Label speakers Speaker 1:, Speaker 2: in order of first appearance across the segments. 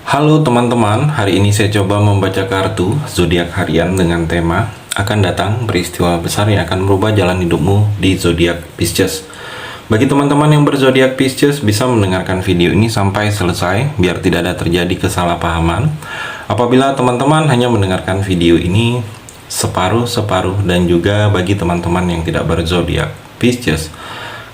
Speaker 1: Halo teman-teman, hari ini saya coba membaca kartu zodiak harian dengan tema akan datang peristiwa besar yang akan merubah jalan hidupmu di zodiak Pisces. Bagi teman-teman yang berzodiak Pisces bisa mendengarkan video ini sampai selesai biar tidak ada terjadi kesalahpahaman. Apabila teman-teman hanya mendengarkan video ini separuh-separuh, dan juga bagi teman-teman yang tidak berzodiak Pisces,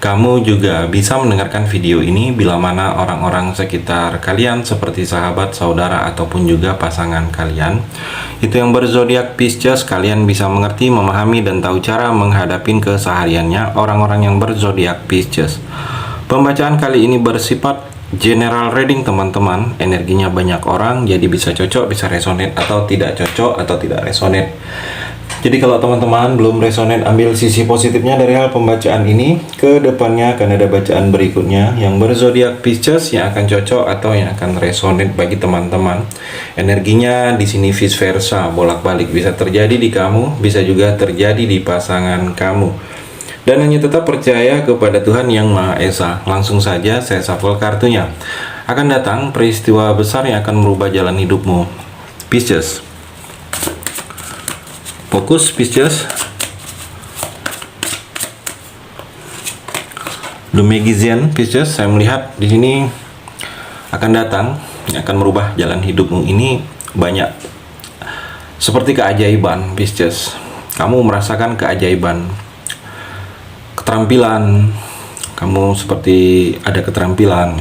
Speaker 1: kamu juga bisa mendengarkan video ini bila mana orang-orang sekitar kalian seperti sahabat, saudara, ataupun juga pasangan kalian itu yang berzodiak Pisces, kalian bisa mengerti, memahami, dan tahu cara menghadapi kesehariannya orang-orang yang berzodiak Pisces. Pembacaan kali ini bersifat general reading teman-teman, energinya banyak orang, jadi bisa cocok, bisa resonate, atau tidak cocok, atau tidak resonate. Jadi kalau teman-teman belum resonate, ambil sisi positifnya dari hal pembacaan ini. Ke depannya akan ada bacaan berikutnya yang berzodiak Pisces yang akan cocok atau yang akan resonate bagi teman-teman. Energinya di sini vice versa, bolak-balik, bisa terjadi di kamu, bisa juga terjadi di pasangan kamu. Dan hanya tetap percaya kepada Tuhan Yang Maha Esa. Langsung saja saya shuffle kartunya. Akan datang peristiwa besar yang akan merubah jalan hidupmu, Pisces. Fokus Pisces. The Magician Pisces, saya melihat di sini akan datang yang akan merubah jalan hidupmu ini banyak. Seperti keajaiban Pisces. Kamu merasakan keajaiban. Keterampilan. Kamu seperti ada keterampilan.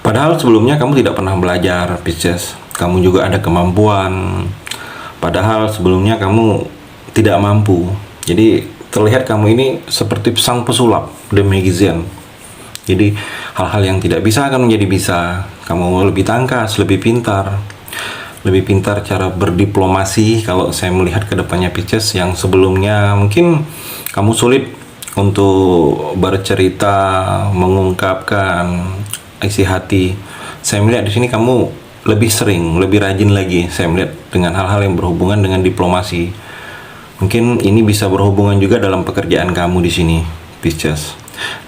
Speaker 1: Padahal sebelumnya kamu tidak pernah belajar Pisces. Kamu juga ada kemampuan. Padahal sebelumnya kamu tidak mampu. Jadi terlihat kamu ini seperti sang pesulap, The Magician. Jadi hal-hal yang tidak bisa akan menjadi bisa. Kamu lebih tangkas, lebih pintar. Lebih pintar cara berdiplomasi kalau saya melihat ke depannya Pisces, yang sebelumnya mungkin kamu sulit untuk bercerita, mengungkapkan isi hati. Saya melihat di sini kamu lebih sering, lebih rajin lagi saya melihat dengan hal-hal yang berhubungan dengan diplomasi. Mungkin ini bisa berhubungan juga dalam pekerjaan kamu di sini, Pisces.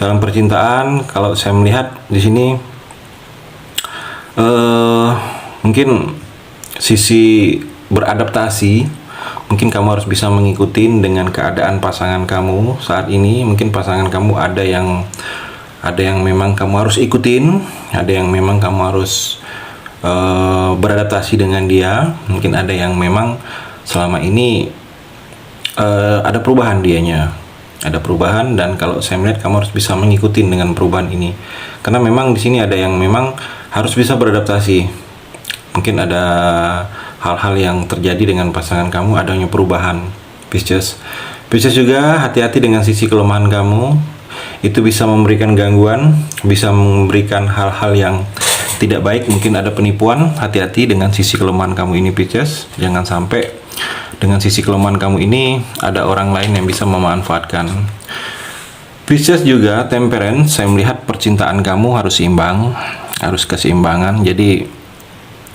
Speaker 1: Dalam percintaan, kalau saya melihat di sini mungkin sisi beradaptasi, mungkin kamu harus bisa mengikuti dengan keadaan pasangan kamu saat ini. Mungkin pasangan kamu ada yang memang kamu harus ikutin, ada yang memang kamu harus beradaptasi dengan dia. Mungkin ada yang memang selama ini ada perubahan dianya, ada perubahan, dan kalau saya melihat kamu harus bisa mengikuti dengan perubahan ini, karena memang di sini ada yang memang harus bisa beradaptasi. Mungkin ada hal-hal yang terjadi dengan pasangan kamu, adanya perubahan Pisces. Pisces juga hati-hati dengan sisi kelemahan kamu, itu bisa memberikan gangguan, bisa memberikan hal-hal yang tidak baik, mungkin ada penipuan. Hati-hati dengan sisi kelemahan kamu ini Pisces. Jangan sampai dengan sisi kelemahan kamu ini ada orang lain yang bisa memanfaatkan. Pisces juga temperance, saya melihat percintaan kamu harus seimbang, harus keseimbangan. Jadi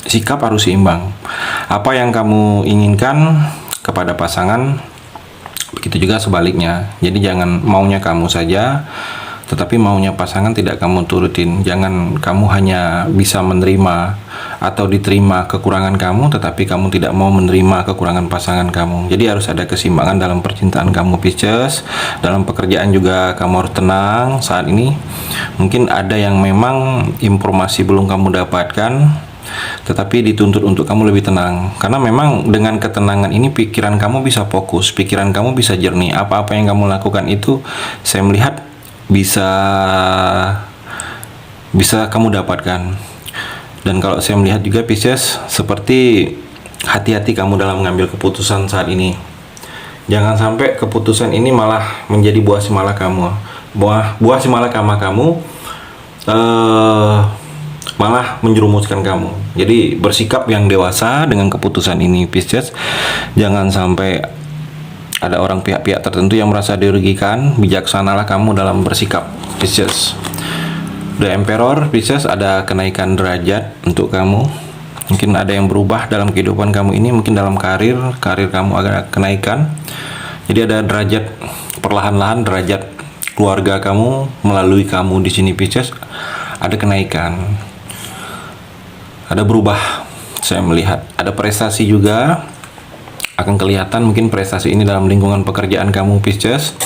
Speaker 1: sikap harus seimbang. Apa yang kamu inginkan kepada pasangan, begitu juga sebaliknya. Jadi jangan maunya kamu saja, tetapi maunya pasangan tidak kamu turutin. Jangan kamu hanya bisa menerima atau diterima kekurangan kamu, tetapi kamu tidak mau menerima kekurangan pasangan kamu. Jadi harus ada keseimbangan dalam percintaan kamu Pisces. Dalam pekerjaan juga kamu harus tenang saat ini. Mungkin ada yang memang informasi belum kamu dapatkan, tetapi dituntut untuk kamu lebih tenang. Karena memang dengan ketenangan ini pikiran kamu bisa fokus, pikiran kamu bisa jernih. Apa-apa yang kamu lakukan itu saya melihat bisa kamu dapatkan. Dan kalau saya melihat juga Pisces, seperti hati-hati kamu dalam mengambil keputusan saat ini. Jangan sampai keputusan ini malah menjadi buah simalakama kamu, malah menjerumuskan kamu. Jadi bersikap yang dewasa dengan keputusan ini Pisces. Jangan sampai ada orang pihak-pihak tertentu yang merasa dirugikan. Bijaksanalah kamu dalam bersikap Pisces. The Emperor Pisces, ada kenaikan derajat untuk kamu. Mungkin ada yang berubah dalam kehidupan kamu ini. Mungkin dalam karir kamu ada kenaikan. Jadi ada derajat perlahan-lahan, derajat keluarga kamu melalui kamu di sini Pisces ada kenaikan. ada berubah. Saya melihat ada prestasi juga akan kelihatan, mungkin prestasi ini dalam lingkungan pekerjaan kamu Pisces.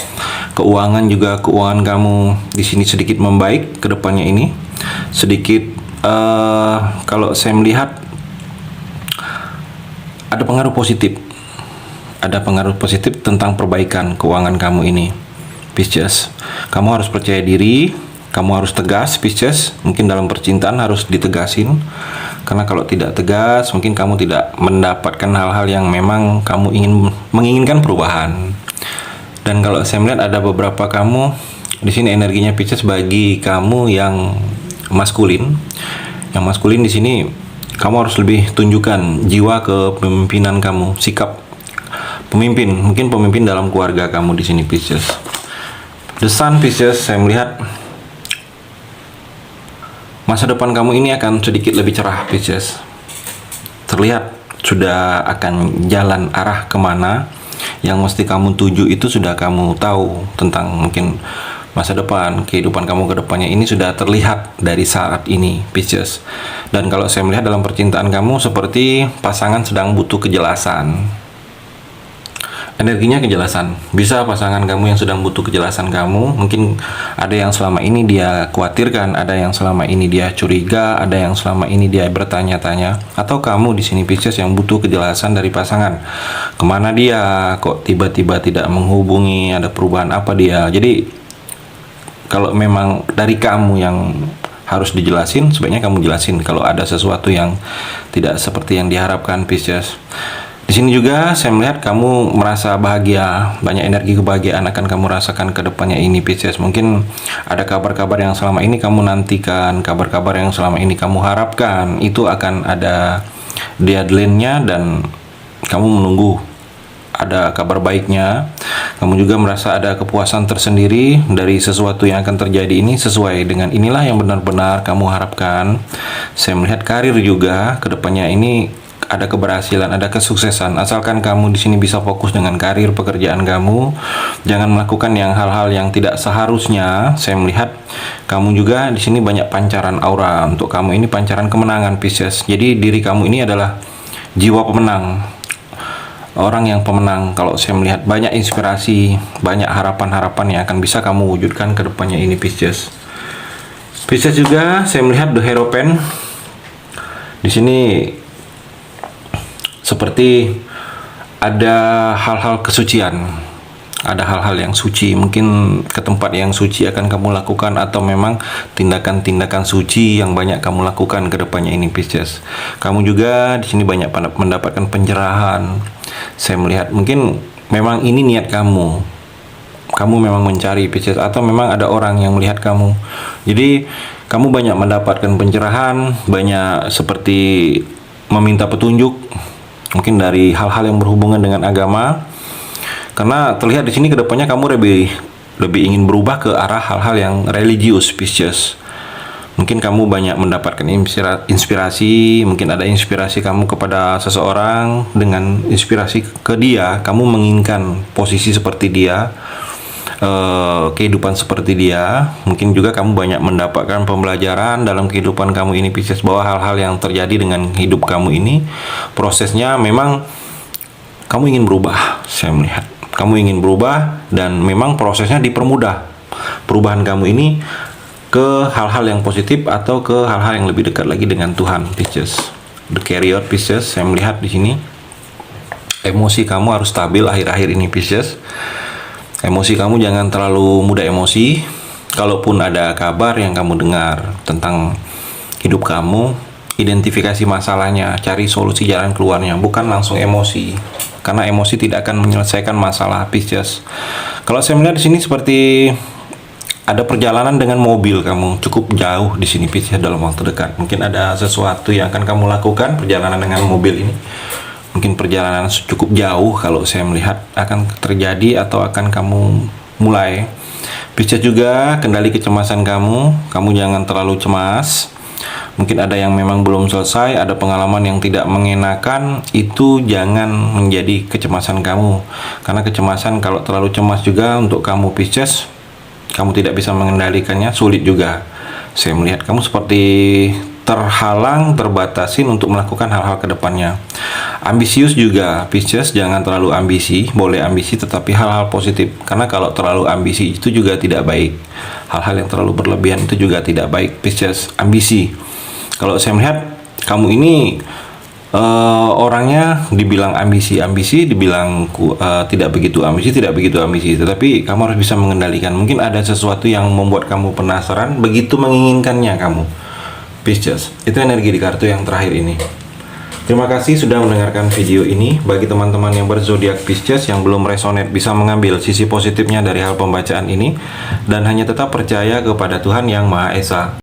Speaker 1: Keuangan juga, keuangan kamu di sini sedikit membaik ke depannya ini. Sedikit kalau saya melihat ada pengaruh positif. Ada pengaruh positif tentang perbaikan keuangan kamu ini Pisces. Kamu harus percaya diri, kamu harus tegas Pisces. Mungkin dalam percintaan harus ditegasin, karena kalau tidak tegas mungkin kamu tidak mendapatkan hal-hal yang memang kamu menginginkan perubahan. Dan kalau saya melihat ada beberapa kamu di sini energinya Pisces bagi kamu yang maskulin. Yang maskulin di sini kamu harus lebih tunjukkan jiwa kepemimpinan kamu, sikap pemimpin, mungkin pemimpin dalam keluarga kamu di sini Pisces. The Sun Pisces, saya melihat masa depan kamu ini akan sedikit lebih cerah Pisces. Terlihat sudah akan jalan arah kemana yang mesti kamu tuju, itu sudah kamu tahu tentang mungkin masa depan, kehidupan kamu ke depannya ini sudah terlihat dari saat ini Pisces. Dan kalau saya melihat dalam percintaan kamu seperti pasangan sedang butuh kejelasan. Energinya kejelasan. Bisa pasangan kamu yang sedang butuh kejelasan kamu. Mungkin ada yang selama ini dia khawatirkan, ada yang selama ini dia curiga, ada yang selama ini dia bertanya-tanya. Atau kamu di sini Pisces yang butuh kejelasan dari pasangan. Kemana dia? Kok tiba-tiba tidak menghubungi? Ada perubahan apa dia? Jadi kalau memang dari kamu yang harus dijelasin, sebaiknya kamu jelasin kalau ada sesuatu yang tidak seperti yang diharapkan Pisces. Di sini juga saya melihat kamu merasa bahagia, banyak energi kebahagiaan akan kamu rasakan ke depannya ini Pisces. Mungkin ada kabar-kabar yang selama ini kamu nantikan, kabar-kabar yang selama ini kamu harapkan, itu akan ada deadline-nya dan kamu menunggu ada kabar baiknya. Kamu juga merasa ada kepuasan tersendiri dari sesuatu yang akan terjadi ini, sesuai dengan inilah yang benar-benar kamu harapkan. Saya melihat karir juga ke depannya ini ada keberhasilan, ada kesuksesan. Asalkan kamu di sini bisa fokus dengan karir pekerjaan kamu, jangan melakukan yang hal-hal yang tidak seharusnya. Saya melihat kamu juga di sini banyak pancaran aura. Untuk kamu ini pancaran kemenangan Pisces. Jadi diri kamu ini adalah jiwa pemenang, orang yang pemenang. Kalau saya melihat banyak inspirasi, banyak harapan-harapan yang akan bisa kamu wujudkan ke depannya ini Pisces. Pisces juga saya melihat The Hierophant. Di sini seperti ada hal-hal kesucian, ada hal-hal yang suci, mungkin ke tempat yang suci akan kamu lakukan, atau memang tindakan-tindakan suci yang banyak kamu lakukan ke depannya ini Pisces. Kamu juga di sini banyak mendapatkan pencerahan. Saya melihat mungkin memang ini niat kamu. Kamu memang mencari Pisces, atau memang ada orang yang melihat kamu. Jadi kamu banyak mendapatkan pencerahan, banyak seperti meminta petunjuk, mungkin dari hal-hal yang berhubungan dengan agama. Karena terlihat di sini kedepannya kamu lebih ingin berubah ke arah hal-hal yang religius Pisces. Mungkin kamu banyak mendapatkan inspirasi, mungkin ada inspirasi kamu kepada seseorang, dengan inspirasi ke dia kamu menginginkan posisi seperti dia, kehidupan seperti dia. Mungkin juga kamu banyak mendapatkan pembelajaran dalam kehidupan kamu ini Pisces, bahwa hal-hal yang terjadi dengan hidup kamu ini prosesnya memang kamu ingin berubah. Saya melihat kamu ingin berubah dan memang prosesnya dipermudah. Perubahan kamu ini ke hal-hal yang positif atau ke hal-hal yang lebih dekat lagi dengan Tuhan Pisces. The Carrier Pisces, saya melihat di sini emosi kamu harus stabil akhir-akhir ini Pisces. Emosi kamu jangan terlalu mudah emosi. Kalaupun ada kabar yang kamu dengar tentang hidup kamu, identifikasi masalahnya, cari solusi jalan keluarnya, bukan langsung emosi. Karena emosi tidak akan menyelesaikan masalah Pisces. Kalau saya melihat di sini seperti ada perjalanan dengan mobil kamu cukup jauh di sini Pisces dalam waktu dekat. Mungkin ada sesuatu yang akan kamu lakukan perjalanan dengan mobil ini. Mungkin perjalanan cukup jauh kalau saya melihat akan terjadi atau akan kamu mulai. Pisces juga kendali kecemasan kamu. Kamu jangan terlalu cemas. Mungkin ada yang memang belum selesai, ada pengalaman yang tidak mengenakan, itu jangan menjadi kecemasan kamu. Karena kecemasan kalau terlalu cemas juga untuk kamu Pisces, kamu tidak bisa mengendalikannya, sulit juga. Saya melihat kamu seperti terhalang, terbatasin untuk melakukan hal-hal ke depannya. Ambisius juga, Pisces, jangan terlalu ambisi, boleh ambisi tetapi hal-hal positif. Karena kalau terlalu ambisi itu juga tidak baik. Hal-hal yang terlalu berlebihan itu juga tidak baik, Pisces. Ambisi. Kalau saya melihat kamu ini orangnya dibilang ambisi, dibilang tidak begitu ambisi, tetapi kamu harus bisa mengendalikan. Mungkin ada sesuatu yang membuat kamu penasaran, begitu menginginkannya kamu, Pisces. Itu energi di kartu yang terakhir ini. Terima kasih sudah mendengarkan video ini. Bagi teman-teman yang berzodiak Pisces yang belum resonate, bisa mengambil sisi positifnya dari hal pembacaan ini dan hanya tetap percaya kepada Tuhan Yang Maha Esa.